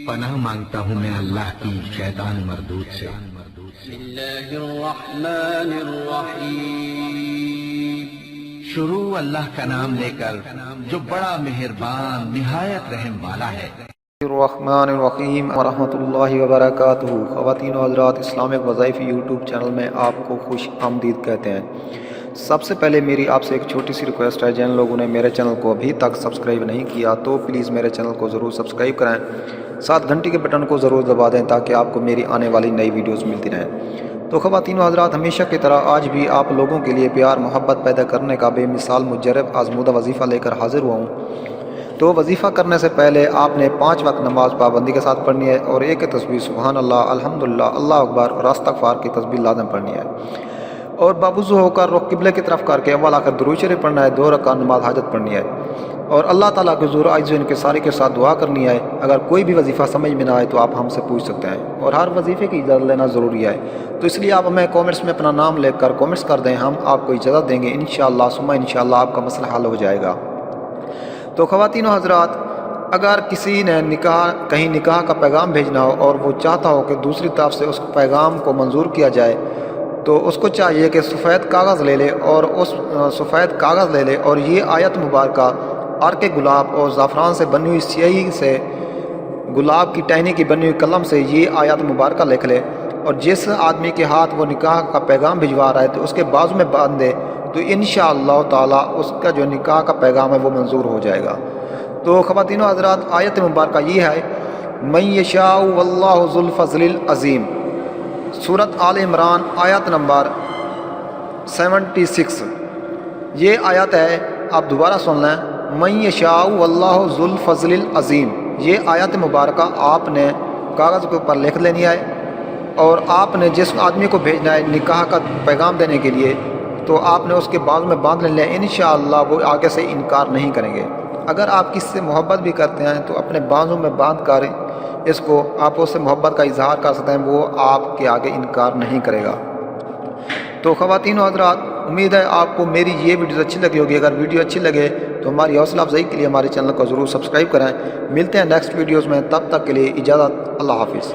پناہ مانگتا ہوں میں اللہ کی شیطان مردود سے۔ بسم اللہ الرحمن الرحیم۔ شروع اللہ کا نام لے کر جو بڑا مہربان نہایت رحم والا ہے۔ الرحمن الرحیم ورحمۃ اللہ وبرکاتہ۔ خواتین و حضرات، اسلامک وظائف یوٹیوب چینل میں آپ کو خوش آمدید کہتے ہیں۔ سب سے پہلے میری آپ سے ایک چھوٹی سی ریکویسٹ ہے، جن لوگوں نے میرے چینل کو ابھی تک سبسکرائب نہیں کیا تو پلیز میرے چینل کو ضرور سبسکرائب کریں، ساتھ گھنٹی کے بٹن کو ضرور دبا دیں تاکہ آپ کو میری آنے والی نئی ویڈیوز ملتی رہیں۔ تو خواتین و حضرات، ہمیشہ کی طرح آج بھی آپ لوگوں کے لیے پیار محبت پیدا کرنے کا بے مثال مجرب آزمودہ وظیفہ لے کر حاضر ہوا ہوں۔ تو وظیفہ کرنے سے پہلے آپ نے 5 وقت نماز پابندی کے ساتھ پڑھنی ہے اور ایک تسبیح سبحان اللہ، الحمدللہ، اللہ اکبر اور استغفار کی تسبیح لازم پڑھنی ہے، اور باوضو ہو کر رخ قبلے کی طرف کر کے اول آ کر درود شریف پڑھنا ہے، 2 رکعت نماز حاجت پڑھنی ہے، اور اللہ تعالیٰ کے حضور عاجز و انکساری کے ساتھ دعا کرنی ہے۔ اگر کوئی بھی وظیفہ سمجھ میں نہ آئے تو آپ ہم سے پوچھ سکتے ہیں، اور ہر وظیفے کی اجازت لینا ضروری ہے، تو اس لیے آپ ہمیں کامنٹس میں اپنا نام لکھ کر کامنٹس کر دیں، ہم آپ کو اجازت دیں گے انشاءاللہ ثم انشاءاللہ آپ کا مسئلہ حل ہو جائے گا۔ تو خواتین و حضرات، اگر کسی نے کہیں نکاح کا پیغام بھیجنا ہو اور وہ چاہتا ہو کہ دوسری طرف سے اس پیغام کو منظور کیا جائے، تو اس کو چاہیے کہ سفید کاغذ لے لے، اور اس سفید کاغذ لے لے اور یہ آیت مبارکہ عرق گلاب اور زعفران سے بنی ہوئی سیاہی سے، گلاب کی ٹہنی کی بنی ہوئی قلم سے یہ آیت مبارکہ لکھ لے، اور جس آدمی کے ہاتھ وہ نکاح کا پیغام بھجوا رہا ہے تو اس کے بازو میں باندھ دے، تو انشاءاللہ تعالی اس کا جو نکاح کا پیغام ہے وہ منظور ہو جائے گا۔ تو خواتین و حضرات، آیت مبارکہ یہ ہے من یشاء واللہ ذو الفضل العظیم، سورۃ آل عمران آیت نمبر 76۔ یہ آیت ہے، آپ دوبارہ سن لیں، من یشاء واللہ ذو الفضل العظیم۔ یہ آیت مبارکہ آپ نے کاغذ کے اوپر لکھ لینی ہے، اور آپ نے جس آدمی کو بھیجنا ہے نکاح کا پیغام دینے کے لیے، تو آپ نے اس کے بازو میں باندھ لینا ہے، انشاءاللہ وہ آگے سے انکار نہیں کریں گے۔ اگر آپ کس سے محبت بھی کرتے ہیں تو اپنے بازو میں باندھ کر اس کو آپ اس سے محبت کا اظہار کر سکتے ہیں، وہ آپ کے آگے انکار نہیں کرے گا۔ تو خواتین و حضرات، امید ہے آپ کو میری یہ ویڈیو اچھی لگی ہوگی۔ اگر ویڈیو اچھی لگے تو ہماری حوصلہ افزائی کے لیے ہمارے چینل کو ضرور سبسکرائب کریں۔ ملتے ہیں نیکسٹ ویڈیوز میں، تب تک کے لیے اجازت، اللہ حافظ۔